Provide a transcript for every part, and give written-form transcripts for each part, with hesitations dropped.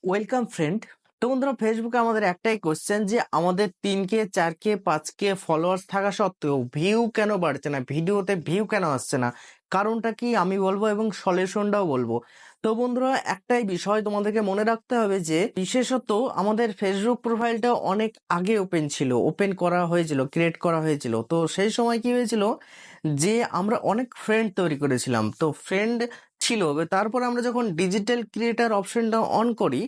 Welcome friend. তো বন্ধুরা, ফেসবুকে আমাদের একটাই কোশ্চেন যে আমাদের 3K 4K 5K ফলোয়ার্স থাকা সত্ত্বেও ভিউ কেন বাড়ছে না, ভিডিওতে ভিউ কেন আসছে না, কারণটা কি আমি বলবো এবং সলিউশনটাও বলবো। তো বন্ধুরা, একটাই বিষয় তোমাদেরকে মনে রাখতে হবে যে বিশেষত আমাদের ফেসবুক প্রোফাইলটা অনেক আগে ওপেন করা হয়েছিল, ক্রিয়েট করা হয়েছিল। তো সেই সময় কি হয়েছিল যে আমরা অনেক ফ্রেন্ড তৈরি করেছিলাম, তো ফ্রেন্ড ছিল। তারপরে আমরা যখন ডিজিটাল ক্রিয়েটার অপশনটা অন করি,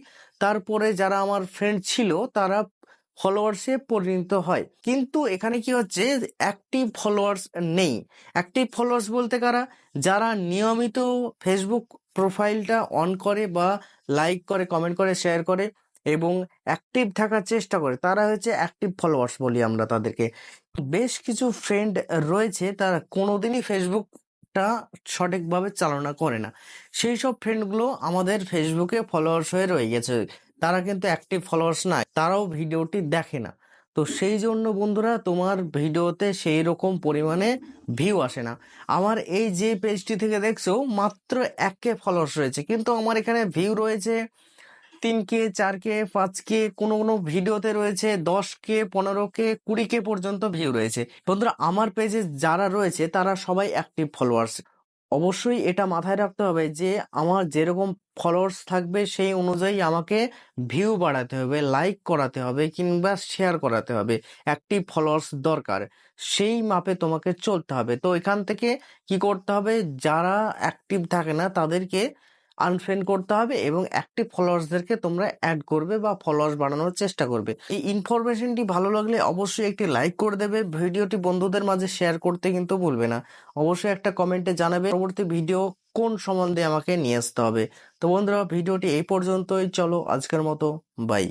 তারপরে যারা আমার ফ্রেন্ড ছিল তারা ফলোয়ার্সে পরিণত হয়। কিন্তু এখানে কি হচ্ছে, অ্যাক্টিভ ফলোয়ার্স নেই। অ্যাক্টিভ ফলোয়ার্স বলতে কারা? যারা নিয়মিত ফেসবুক প্রোফাইলটা অন করে বা লাইক করে, কমেন্ট করে, শেয়ার করে এবং অ্যাক্টিভ থাকার চেষ্টা করে, তারা হচ্ছে অ্যাক্টিভ ফলোয়ার্স বলি আমরা তাদেরকে। বেশ কিছু ফ্রেন্ড রয়েছে তারা কোনোদিনই ফেসবুকটা সঠিকভাবে চালনা করে না। সেই সব ফ্রেন্ডগুলো আমাদের ফেসবুকে ফলোয়ার্স হয়ে রয়ে গেছে। তারা কিন্তু অ্যাক্টিভ ফলোয়ার্স না, তারাও ভিডিওটি দেখে না। তো সেই জন্য বন্ধুরা, তোমার ভিডিওতে সেই রকম পরিমাণে ভিউ আসে না। আমার এই যে পেজটি থেকে দেখছো, মাত্র 1K ফলোয়ার্স রয়েছে, কিন্তু আমার এখানে ভিউ রয়েছে 3K 4K 5K, কোনো কোনো ভিডিওতে রয়েছে 10K 15K 20K পর্যন্ত ভিউ রয়েছে। বন্ধুরা, আমার পেজে যারা রয়েছে তারা সবাই অ্যাক্টিভ ফলোয়ার্স। অবশ্যই এটা মাথায় রাখতে হবে যে আমার যেরকম ফলোয়ার্স থাকবে সেই অনুযায়ী আমাকে ভিউ বাড়াতে হবে, লাইক করাতে হবে কিংবা শেয়ার করাতে হবে। অ্যাক্টিভ ফলোয়ার্স দরকার, সেই মাপে তোমাকে চলতে হবে। তো এখান থেকে কি করতে হবে, যারা অ্যাক্টিভ থাকে না তাদেরকে আনফ্রেন্ড করতে হবে এবং অ্যাক্টিভ ফলোয়ার্সদেরকে তোমরা অ্যাড করবে বা ফলোয়ার্স বাড়ানোর চেষ্টা করবে। এই ইনফরমেশনটি ভালো লাগলে অবশ্যই একটি লাইক করে দেবে, ভিডিওটি বন্ধুদের মাঝে শেয়ার করতে কিন্তু ভুলবে না। অবশ্যই একটা কমেন্টে জানাবে পরবর্তী ভিডিও কোন সম্বন্ধে আমাকে নিয়ে আসতে হবে। তো বন্ধুরা, ভিডিওটি এই পর্যন্তই। চলো আজকের মতো বাই।